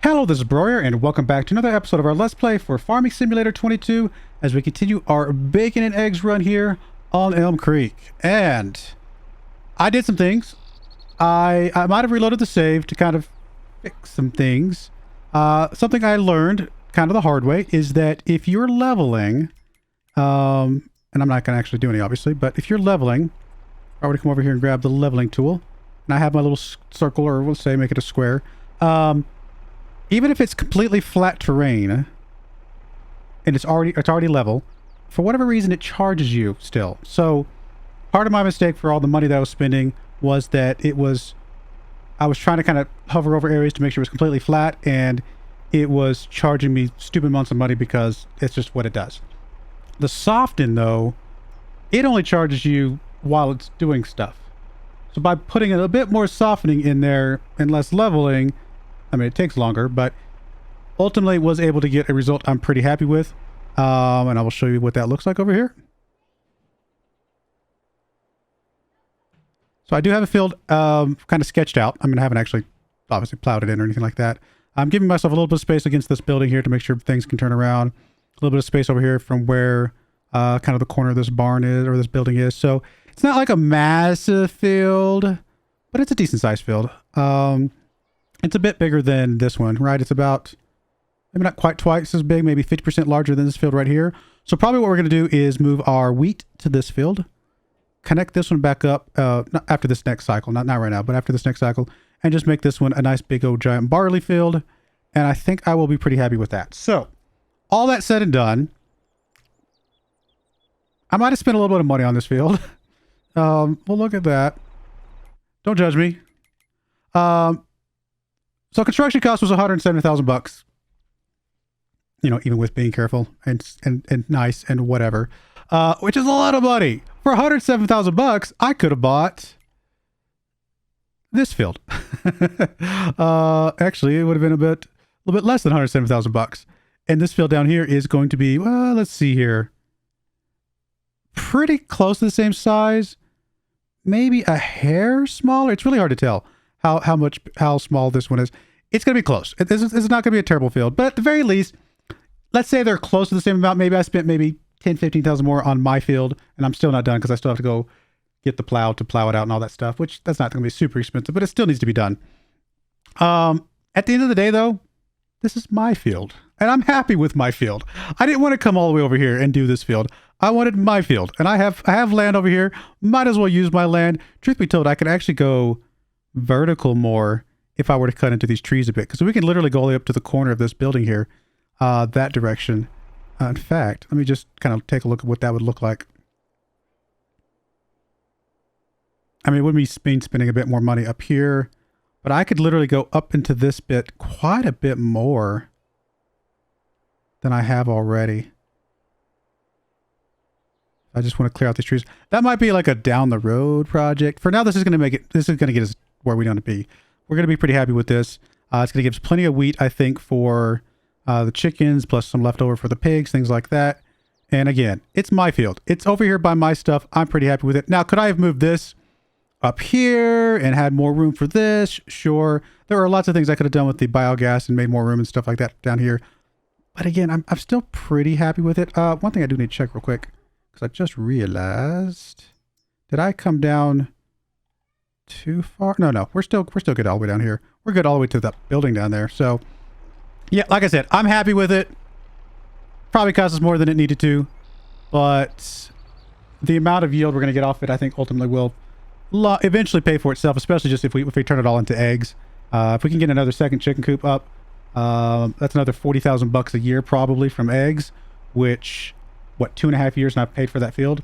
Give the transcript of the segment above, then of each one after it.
Hello, this is Broyar, and welcome back to another episode of our Let's Play for Farming Simulator 22 as we continue our bacon and eggs run here on Elmcreek. And I did some things. I might have reloaded the save to kind of fix some things. Something I learned kind of the hard way is that if you're leveling, and I'm not going to actually do any obviously, but if you're leveling, I would come over here and grab the leveling tool, and I have my little circle, or we'll say make it a square. Even if it's completely flat terrain and it's already level, for whatever reason it charges you still. So part of my mistake for all the money that I was spending was that I was trying to kind of hover over areas to make sure it was completely flat, and it was charging me stupid amounts of money because it's just what it does. The soften though, it only charges you while it's doing stuff. So by putting a bit more softening in there and less leveling, I mean, it takes longer, but ultimately was able to get a result I'm pretty happy with. And I will show you what that looks like over here. So I do have a field kind of sketched out. I mean, I haven't actually obviously plowed it in or anything like that. I'm giving myself a little bit of space against this building here to make sure things can turn around. A little bit of space over here from where kind of the corner of this barn is, or this building is. So it's not like a massive field, but it's a decent sized field. It's a bit bigger than this one, right? It's about, maybe not quite twice as big, maybe 50% larger than this field right here. So probably what we're going to do is move our wheat to this field, connect this one back up, not after this next cycle, not right now, but after this next cycle, and just make this one a nice big old giant barley field. And I think I will be pretty happy with that. So all that said and done, I might have spent a little bit of money on this field. We'll look at that. Don't judge me. So construction cost was $170,000, you know, even with being careful and nice and whatever, which is a lot of money. For $107,000, I could have bought this field. Actually, it would have been a little bit less than $107,000. And this field down here is going to be, well, let's see here, pretty close to the same size, maybe a hair smaller. It's really hard to tell how small this one is. It's going to be close. This is not going to be a terrible field, but at the very least, let's say they're close to the same amount. Maybe I spent maybe 10, 15,000 more on my field, and I'm still not done because I still have to go get the plow to plow it out and all that stuff, which that's not going to be super expensive, but it still needs to be done. At the end of the day though, this is my field and I'm happy with my field. I didn't want to come all the way over here and do this field. I wanted my field, and I have land over here. Might as well use my land. Truth be told, I could actually go vertical more if I were to cut into these trees a bit, because we can literally go all the way up to the corner of this building here, that direction. In fact, let me just kind of take a look at what that would look like. I mean, it would mean spending a bit more money up here, but I could literally go up into this bit quite a bit more than I have already. I just want to clear out these trees. That might be like a down the road project. For now, this is going to get us where we want to be. We're going to be pretty happy with this. It's going to give us plenty of wheat, I think, for the chickens, plus some leftover for the pigs, things like that. And again, it's my field. It's over here by my stuff. I'm pretty happy with it. Now, could I have moved this up here and had more room for this? Sure. There are lots of things I could have done with the biogas and made more room and stuff like that down here. But again, I'm still pretty happy with it. One thing I do need to check real quick, because I just realized, did I come down too far? No, we're still good all the way down here. We're good all the way to the building down there. So yeah, like I said, I'm happy with it. Probably cost us more than it needed to, but the amount of yield we're going to get off it, I think ultimately will eventually pay for itself, especially just if we turn it all into eggs. If we can get another second chicken coop up, that's another $40,000 a year probably from eggs, which, what, 2.5 years and I've paid for that field.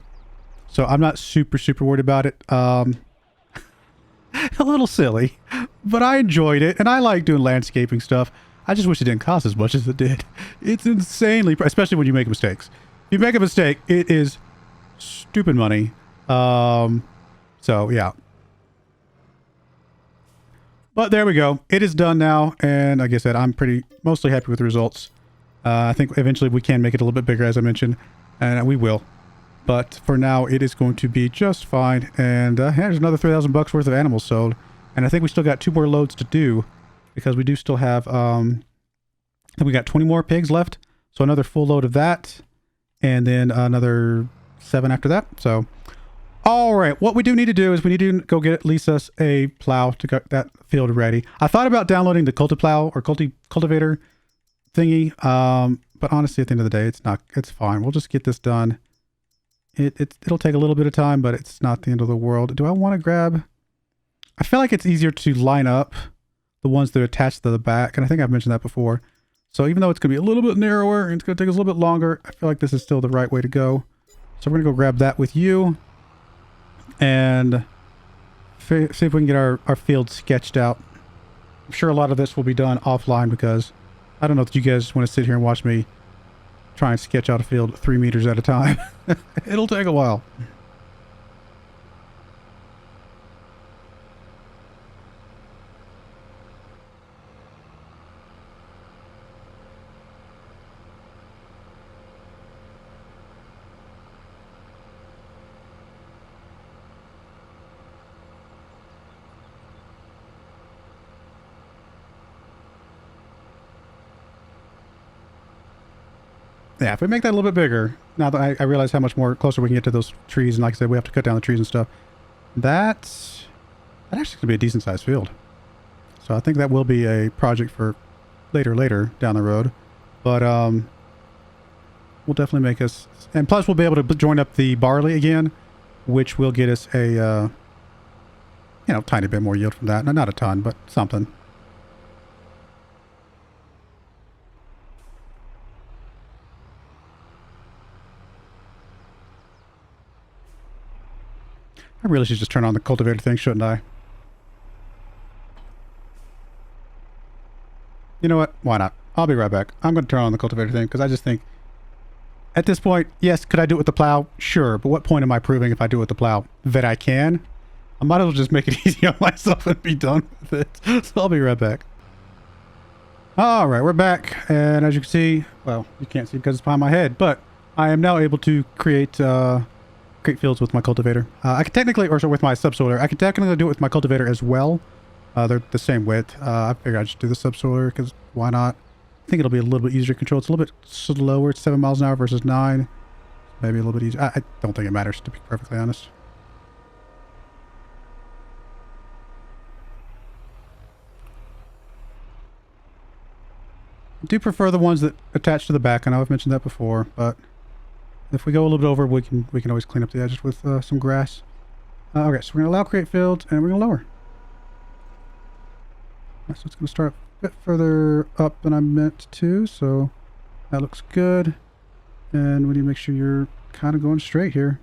So I'm not super worried about it. A little silly, but I enjoyed it, and I like doing landscaping stuff. I just wish it didn't cost as much as it did. It's insanely, especially when you make mistakes. If you make a mistake, it is stupid money. So yeah. But there we go. It is done now, and like I said, I'm mostly happy with the results. I think eventually we can make it a little bit bigger, as I mentioned, and we will. But for now, it is going to be just fine. And there's another $3,000 worth of animals sold. And I think we still got 2 more loads to do, because we do still have Then we got 20 more pigs left. So another full load of that. And then another 7 after that. So, all right. What we do need to do is we need to go get at least us a plow to get that field ready. I thought about downloading the cultiplow or cultivator thingy. But honestly, at the end of the day, it's fine. We'll just get this done. It'll take a little bit of time, but it's not the end of the world. Do I want to grab... I feel like it's easier to line up the ones that are attached to the back. And I think I've mentioned that before. So even though it's going to be a little bit narrower and it's going to take us a little bit longer, I feel like this is still the right way to go. So we're going to go grab that with you. And see if we can get our field sketched out. I'm sure a lot of this will be done offline because I don't know if you guys want to sit here and watch me try and sketch out a field 3 meters at a time. It'll take a while. Yeah, if we make that a little bit bigger, now that I realize how much more closer we can get to those trees, and like I said, we have to cut down the trees and stuff. That actually going to be a decent sized field. So I think that will be a project for later down the road. But we'll definitely make us... And plus we'll be able to join up the barley again, which will get us a, tiny bit more yield from that. Not a ton, but something. I really should just turn on the cultivator thing, shouldn't I? You know what? Why not? I'll be right back. I'm going to turn on the cultivator thing because I just think at this point, yes, could I do it with the plow? Sure. But what point am I proving if I do it with the plow that I can? I might as well just make it easy on myself and be done with it. So I'll be right back. All right, we're back. And as you can see, well, you can't see because it's behind my head, but I am now able to create fields with my cultivator. I could technically, or with my subsoiler, I could technically do it with my cultivator as well. They're the same width. I figured I'd just do the subsoiler because why not? I think it'll be a little bit easier to control. It's a little bit slower. It's 7 miles an hour versus 9. Maybe a little bit easier. I don't think it matters, to be perfectly honest. I do prefer the ones that attach to the back. I know I've mentioned that before, but if we go a little bit over, we can always clean up the edges with some grass. Okay, so we're going to allow create fields, and we're going to lower. So it's going to start a bit further up than I meant to, so that looks good. And we need to make sure you're kind of going straight here.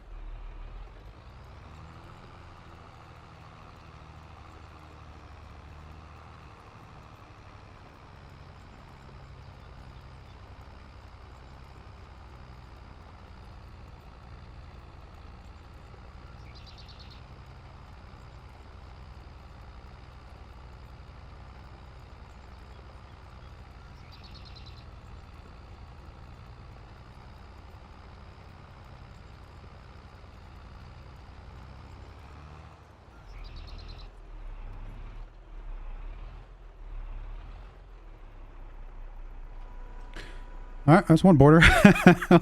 All right, that's one border.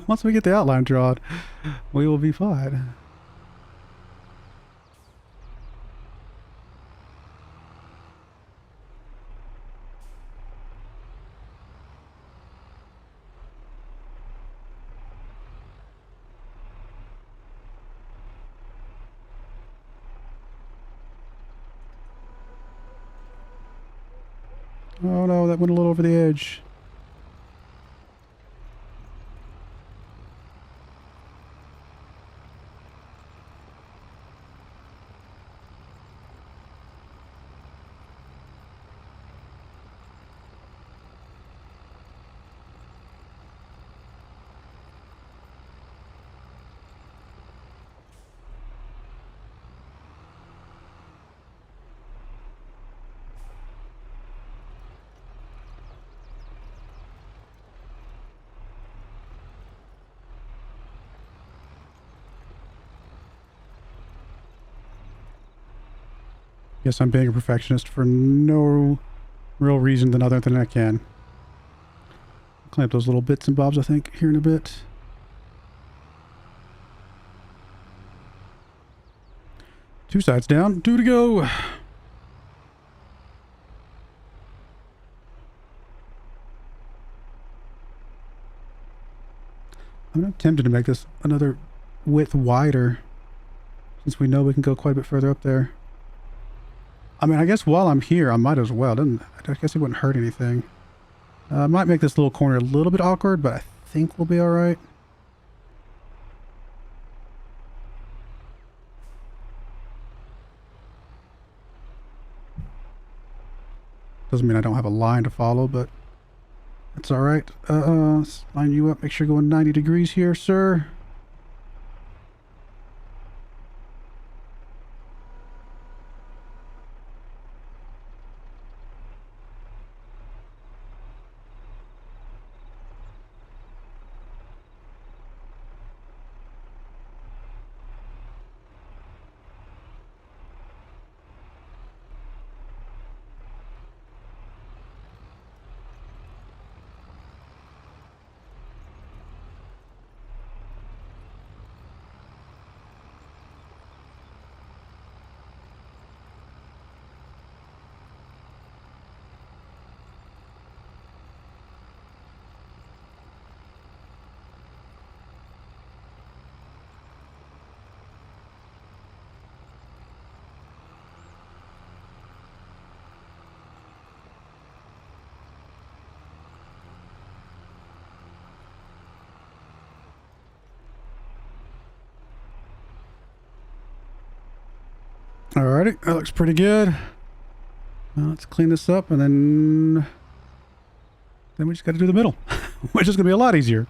Once we get the outline drawn, we will be fine. Oh no, that went a little over the edge. Guess I'm being a perfectionist for no real reason other than I can. Clean up those little bits and bobs, I think, here in a bit. Two sides down. Two to go. I'm tempted to make this another width wider, since we know we can go quite a bit further up there. I mean, I guess while I'm here, I might as well. I guess it wouldn't hurt anything. I might make this little corner a little bit awkward, but I think we'll be all right. Doesn't mean I don't have a line to follow, but that's all right. Let's line you up. Make sure you're going 90 degrees here, sir. Alrighty, that looks pretty good. Now let's clean this up, and then we just got to do the middle, which is going to be a lot easier.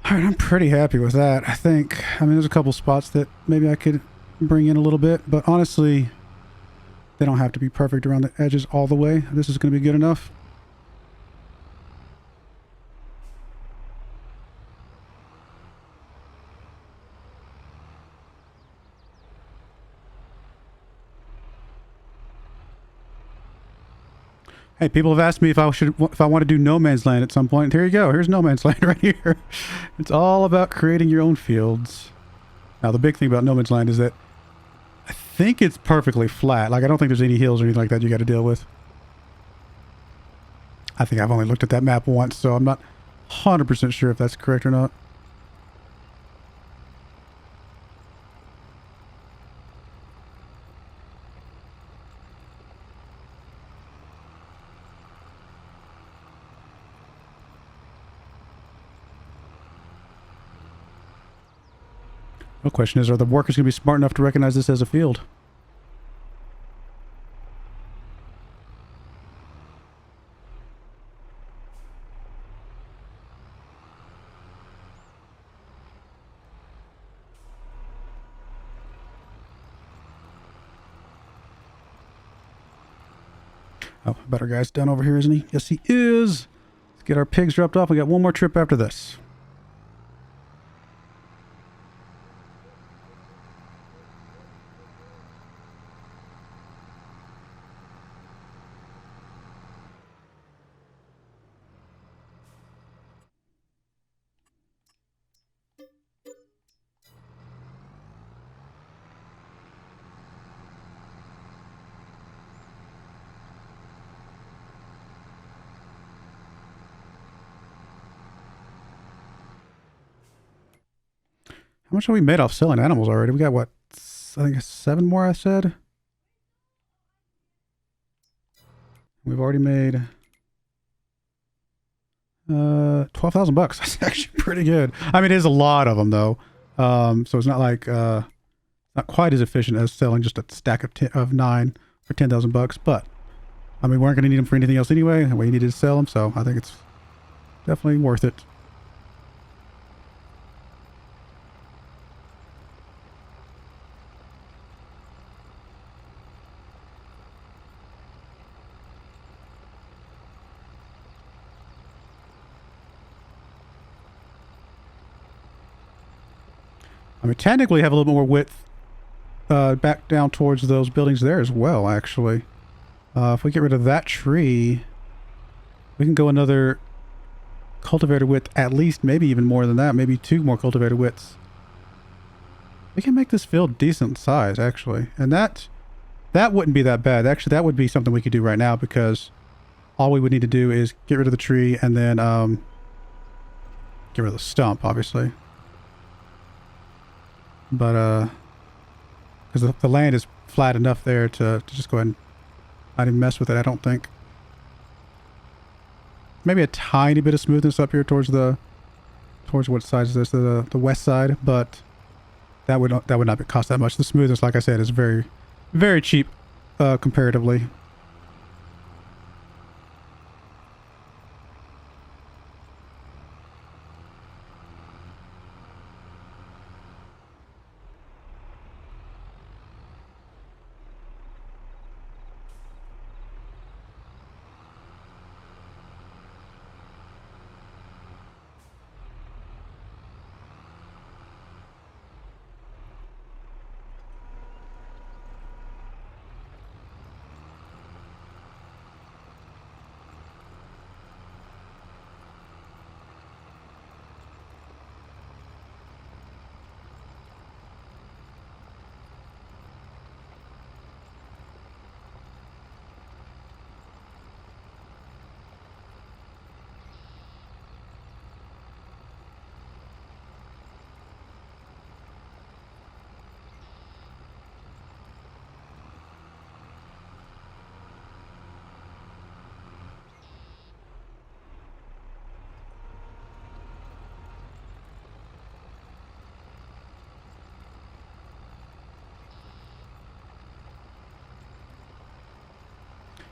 Alright, I'm pretty happy with that, I think. I mean, there's a couple spots that maybe I could bring in a little bit, but honestly, they don't have to be perfect around the edges all the way. This is going to be good enough. Hey, people have asked me if I want to do No Man's Land at some point. Here you go. Here's No Man's Land right here. It's all about creating your own fields. Now, the big thing about No Man's Land is that I think it's perfectly flat. Like, I don't think there's any hills or anything like that you got to deal with. I think I've only looked at that map once, so I'm not 100% sure if that's correct or not. The question is, are the workers going to be smart enough to recognize this as a field? Oh, better guy's done over here, isn't he? Yes, he is. Let's get our pigs dropped off. We got one more trip after this. How much have we made off selling animals already? We got what? I think 7 more I said. We've already made 12,000 bucks. That's actually pretty good. I mean, it is a lot of them though. So it's not like not quite as efficient as selling just a stack of 9 for 10,000 bucks. But I mean, we weren't going to need them for anything else anyway, and we needed to sell them, so I think it's definitely worth it. I mean, technically we have a little bit more width back down towards those buildings there as well, actually. If we get rid of that tree, we can go another cultivator width, at least, maybe even more than that, maybe 2 more cultivator widths. We can make this field decent size, actually. And that wouldn't be that bad. Actually, that would be something we could do right now, because all we would need to do is get rid of the tree and then get rid of the stump, obviously. But because the land is flat enough there to just go ahead and not even mess with it, I don't think. Maybe a tiny bit of smoothness up here towards what side is this? The west side, but that would not cost that much. The smoothness, like I said, is very, very cheap comparatively.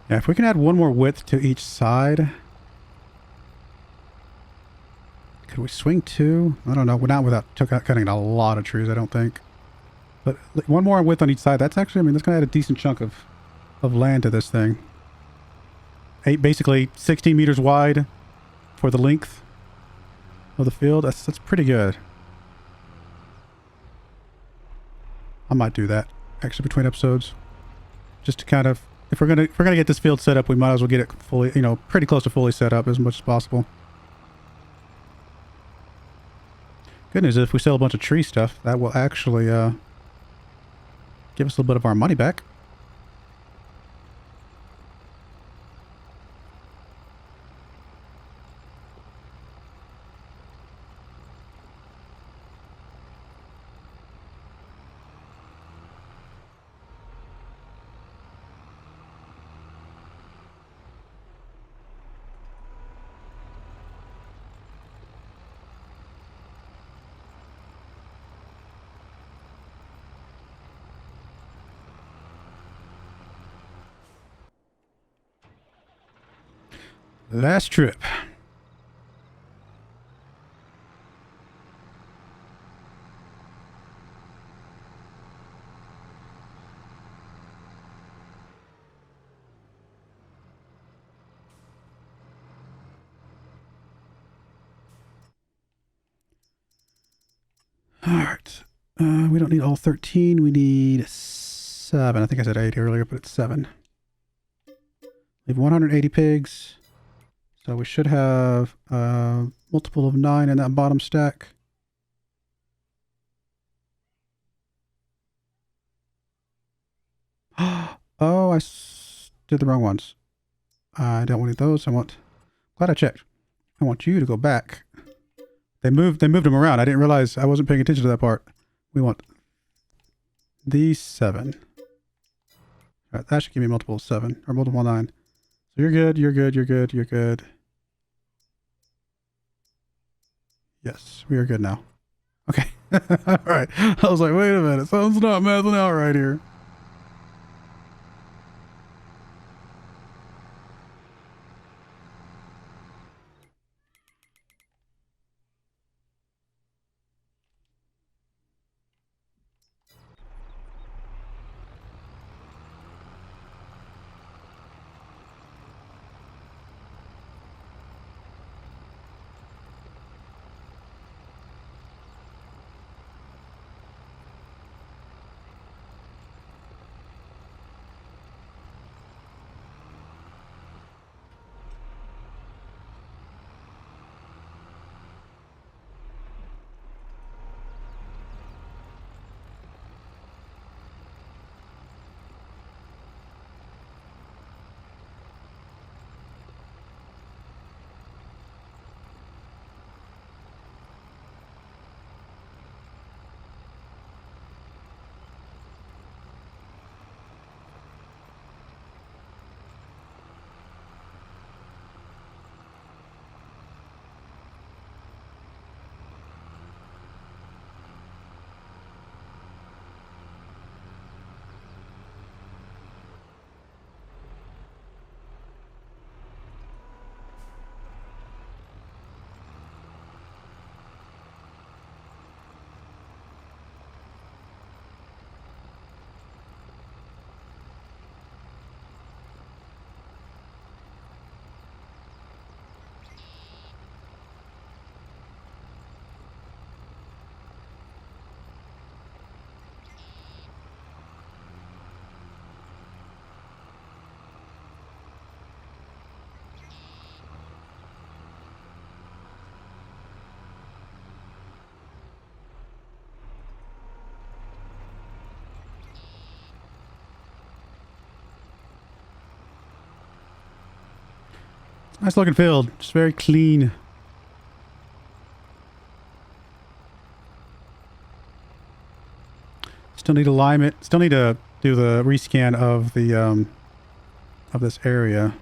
Yeah, if we can add 1 more width to each side. Could we swing 2? I don't know. Not without cutting a lot of trees, I don't think. But 1 more width on each side. That's actually, I mean, that's going to add a decent chunk of land to this thing. Basically 16 meters wide for the length of the field. That's pretty good. I might do that actually between episodes, just to kind of, if we're gonna get this field set up, we might as well get it fully, you know, pretty close to fully set up as much as possible. Good news is if we sell a bunch of tree stuff, that will actually give us a little bit of our money back. Last trip. All right. We don't need all 13. We need 7. I think I said 8 earlier, but it's 7. We have 180 pigs. So we should have a multiple of 9 in that bottom stack. Oh, I did the wrong ones. I don't want those. Glad I checked. I want you to go back They moved them around. I didn't realize, I wasn't paying attention to that part. We want these 7. All right, that should give me multiple 7 or multiple 9. So you're good, you're good, you're good, you're good. Yes, we are good now. Okay. All right. I was like, wait a minute. Something's not mathing out right here. Nice looking field. Just very clean. Still need to lime it. Still need to do the rescan of the of this area.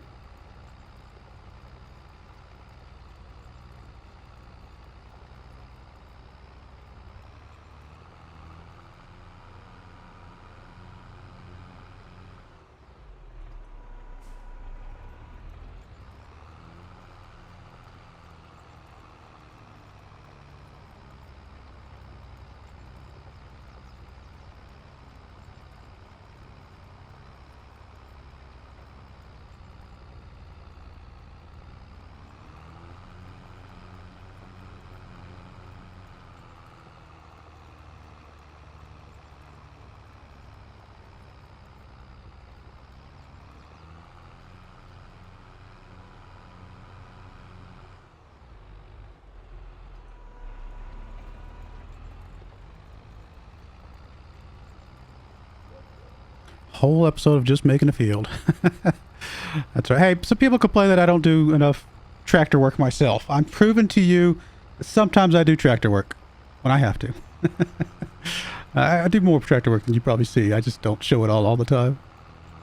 Whole episode of just making a field. That's right. Hey, some people complain that I don't do enough tractor work myself. I'm proving to you that sometimes I do tractor work when I have to. I do more tractor work than you probably see. I just don't show it all the time.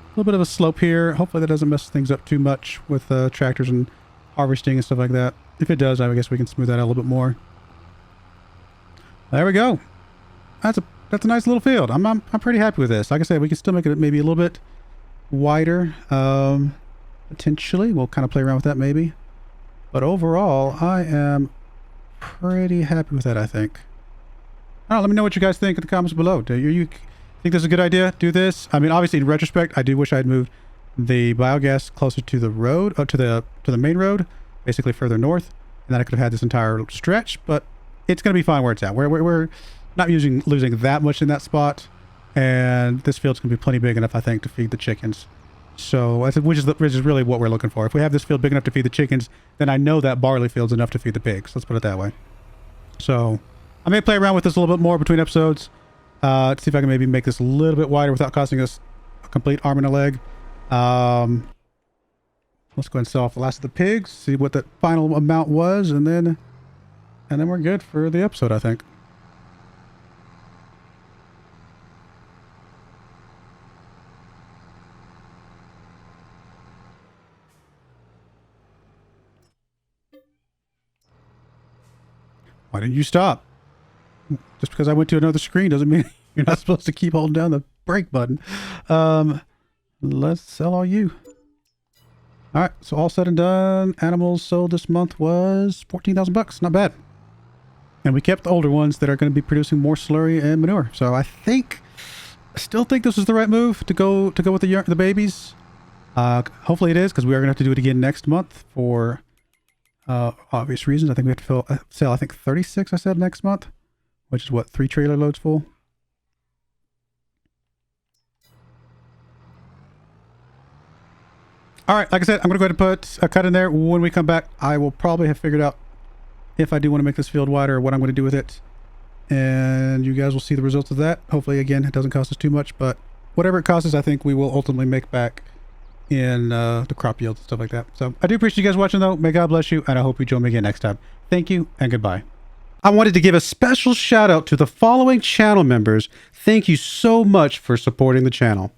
A little bit of a slope here. Hopefully that doesn't mess things up too much with tractors and harvesting and stuff like that. If it does, I guess we can smooth that out a little bit more. There we go. That's a nice little field. I'm pretty happy with this. Like I said, we can still make it maybe a little bit wider. Potentially. We'll kind of play around with that maybe. But overall, I am pretty happy with that, I think. I don't know, let me know what you guys think in the comments below. Do you think this is a good idea? Do this? I mean, obviously, in retrospect, I do wish I had moved the biogas closer to the road, to the main road, basically further north, and then I could have had this entire stretch. But it's going to be fine where it's at. We're not losing that much in that spot, and this field's going to be plenty big enough, I think, to feed the chickens. So, which is really what we're looking for. If we have this field big enough to feed the chickens, then I know that barley field's enough to feed the pigs. Let's put it that way. So, I may play around with this a little bit more between episodes to see if I can maybe make this a little bit wider without costing us a complete arm and a leg. Let's go ahead and sell off the last of the pigs, see what the final amount was, and then and then we're good for the episode, I think. Why didn't you stop? Just because I went to another screen doesn't mean you're not supposed to keep holding down the brake button. Let's sell all you. All right, so all said and done, animals sold this month was 14,000 bucks. Not bad. And we kept the older ones that are going to be producing more slurry and manure. So I still think this was the right move to go with the babies. Hopefully it is, because we are going to have to do it again next month for obvious reasons. I think we have to sell, I think 36, I said, next month, which is what, 3 trailer loads full. All right, like I said, I'm going to go ahead and put a cut in there. When we come back, I will probably have figured out if I do want to make this field wider or what I'm going to do with it. And you guys will see the results of that. Hopefully, again, it doesn't cost us too much, but whatever it costs us, I think we will ultimately make back in the crop yield and stuff like that. So I do appreciate you guys watching, though. May God bless you, and I hope you join me again next time. Thank you, and goodbye. I wanted to give a special shout out to the following channel members. Thank you so much for supporting the channel.